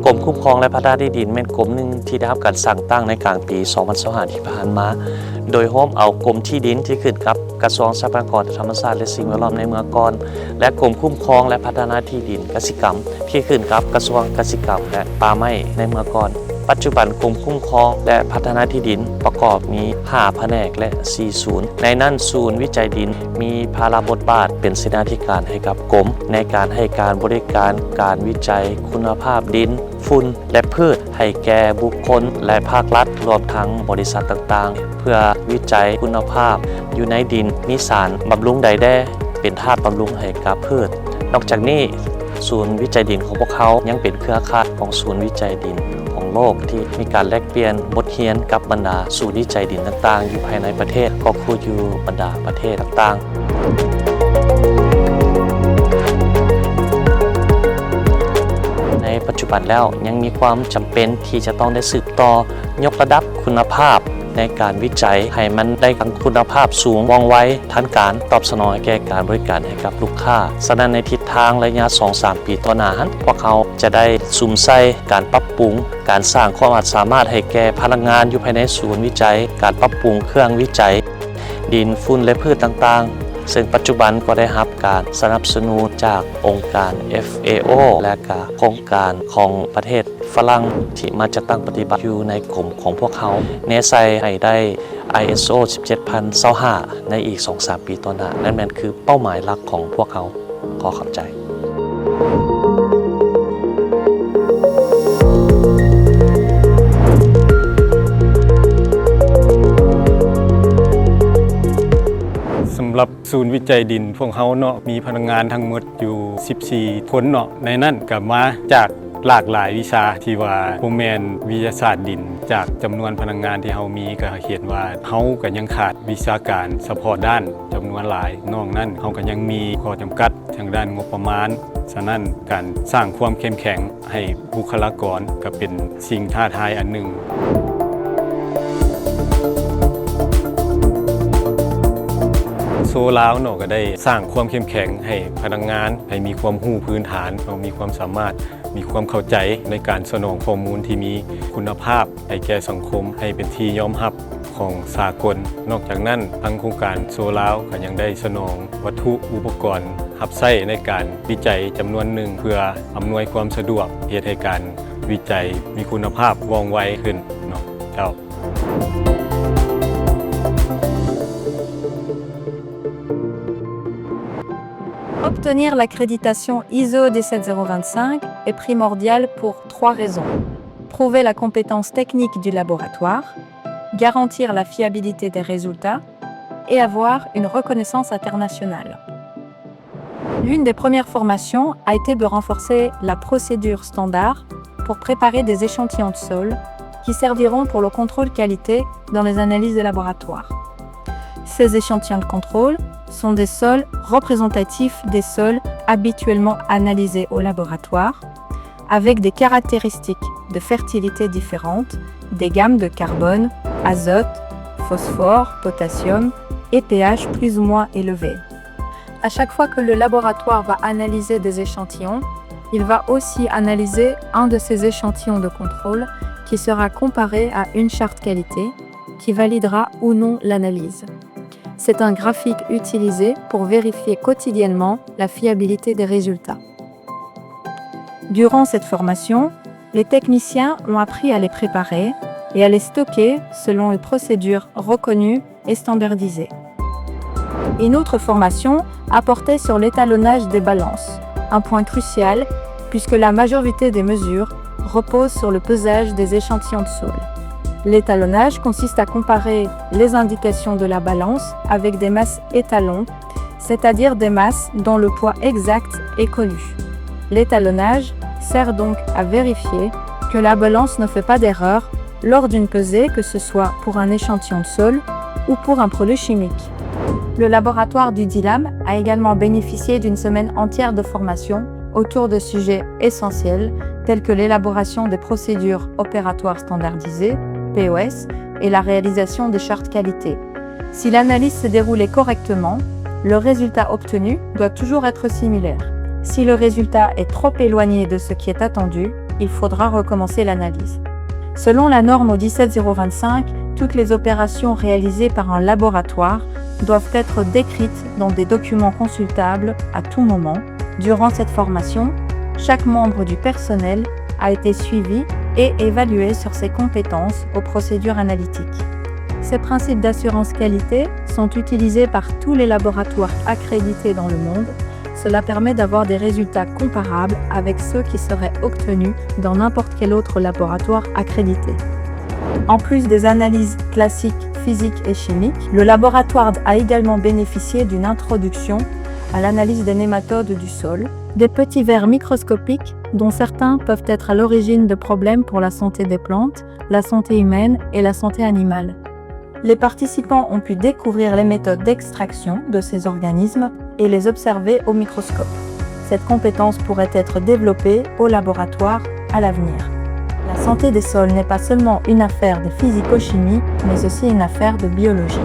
รมคุ้มครองและพัฒนาที่ดินเป็นกรมหนึ่งที่ได้รับการสั่งตั้งในกลางปี 2025 ที่ผ่านมาโดยร่วมเอากรมที่ดินที่ขึ้นกับกระทรวงทรัพยากรธรรมชาติและสิ่งแวดล้อมในเมืองก่อนและกรมคุ้มครองและพัฒนาที่ดินกสิกรรมที่ขึ้นกับกระทรวงเกษตรกรรมและป่าไม้ในเมืองก่อนปัจจุบันกรมคุ้มครองและพัฒนาที่ดินประกอบมี5แผนกและ4ศูนย์ในนั้นศูนย์วิจัยดินมีภาระบทบาทเป็นเสนาธิการให้กับกรมในการให้การบริการการวิจัยคุณภาพดินฝุ่นและพืชให้แก่บุคคลและภาครัฐรวมทั้งบริษัทต่างๆเพื่อวิจัยคุณภาพอยู่ในดินมีสารบำรุงใดแด่เป็นธาตุบำรุงให้กับพืชนอกจากนี้ศูนย์วิจัยดินของพวกเขายังเป็นเครือข่ายของศูนย์วิจัยดินของโลกที่มีการแลกเปลี่ยนบทเรียนกับบรรดาศูนย์วิจัยดินต่างๆอยู่ภายในประเทศก็คืออยู่บรรดาประเทศต่างๆในปัจจุบันแล้วยังมีความจำเป็นที่จะต้องได้สืบต่อยกระดับคุณภาพในการวิจัยให้มันได้คุณภาพสูงว่องไวทันการตอบสนองแก่การบริการให้กับลูกค้าฉะนั้นในทิศทางระยะ 2-3 ปีต่อหน้าพวกเขาจะได้ซุ่มใส่การปรับปรุงการสร้างความสามารถให้แก่พนักงานอยู่ภายในศูนย์วิจัยการปรับปรุงเครื่องวิจัยดินฝุ่นและพืชต่างๆซึ่งปัจจุบันก็ได้รับการสนับสนุนจากองค์การ FAO และก็โครงการของประเทศฝรั่งที่มาจะตั้งปฏิบัติอยู่ในกลุ่มของพวกเขาเนไซให้ได้ ISO 17025 ในอีก 2-3 ปีต่อหน้านั่นแหละคือเป้าหมายหลักของพวกเขาขอขอบใจสำหรับศูนย์วิจัยดินพวกเขาเนาะมีพนักงานทั้งหมดอยู่ 14 คนเนาะในนั้นก็มาจากหลากหลายวิชาที่ว่าบ่แม่นวิทยาศาสตร์ดินจากจำนวนพนักงานที่เฮามีก็เขียนว่าเฮาก็ยังขาดวิชาการเฉพาะด้านจำนวนหลายนอกนั้นเฮาก็ยังมีข้อจำกัดทางด้านงบประมาณฉะนั้นการสร้างความเข้มแข็งให้บุคลากรก็เป็นสิ่งท้าทายอันหนึ่งโซลาวเนาะก็ได้สร้างความเข้มแข็งให้พนักงานให้มีความรู้พื้นฐานมีความสามารถมีความเข้าใจในการสนองข้อมูลที่มีคุณภาพให้แก่สังคมให้เป็นที่ยอมรับของสากลนอกจากนั้นทางโครงการโซลาวก็ยังได้สนองวัตถุอุปกรณ์รับใช้ในการวิจัยจำนวนหนึ่งเพื่ออำนวยความสะดวกเฮ็ดให้การวิจัยมีคุณภาพว่องไวขึ้นเนาะเจ้าObtenir l'accréditation ISO 17025 est primordial pour 3 raisons. Prouver la compétence technique du laboratoire, garantir la fiabilité des résultats et avoir une reconnaissance internationale. L'une des premières formations a été de renforcer la procédure standard pour préparer des échantillons de sol qui serviront pour le contrôle qualité dans les analyses de laboratoire. Ces échantillons de contrôle sont des sols représentatifs des sols habituellement analysés au laboratoire, avec des caractéristiques de fertilité différentes, des gammes de carbone, azote, phosphore, potassium et pH plus ou moins élevés. À chaque fois que le laboratoire va analyser des échantillons, il va aussi analyser un de ces échantillons de contrôle qui sera comparé à une charte qualité qui validera ou non l'analyse. C'est un graphique utilisé pour vérifier quotidiennement la fiabilité des résultats. Durant cette formation, les techniciens ont appris à les préparer et à les stocker selon une procédure reconnue et standardisée. Une autre formation a porté sur l'étalonnage des balances, un point crucial puisque la majorité des mesures repose sur le pesage des échantillons de sol. L'étalonnage consiste à comparer les indications de la balance avec des masses étalons, c'est-à-dire des masses dont le poids exact est connu. L'étalonnage sert donc à vérifier que la balance ne fait pas d'erreur lors d'une pesée, que ce soit pour un échantillon de sol ou pour un produit chimique. Le laboratoire du DILAM a également bénéficié d'une semaine entière de formation autour de sujets essentiels tels que l'élaboration des procédures opératoires standardisées, POS, et la réalisation des chartes qualité. Si l'analyse s'est déroulée correctement, le résultat obtenu doit toujours être similaire. Si le résultat est trop éloigné de ce qui est attendu, il faudra recommencer l'analyse. Selon la norme au 17025, toutes les opérations réalisées par un laboratoire doivent être décrites dans des documents consultables à tout moment. Durant cette formation, chaque membre du personnel a été suivi et évalué sur ses compétences aux procédures analytiques. Ces principes d'assurance qualité sont utilisés par tous les laboratoires accrédités dans le monde. Cela permet d'avoir des résultats comparables avec ceux qui seraient obtenus dans n'importe quel autre laboratoire accrédité. En plus des analyses classiques, physiques et chimiques, le laboratoire a également bénéficié d'une introduction à l'analyse des nématodes du sol, des petits vers microscopiques dont certains peuvent être à l'origine de problèmes pour la santé des plantes, la santé humaine et la santé animale. Les participants ont pu découvrir les méthodes d'extraction de ces organismes et les observer au microscope. Cette compétence pourrait être développée au laboratoire à l'avenir. La santé des sols n'est pas seulement une affaire de physico-chimie, mais aussi une affaire de biologie.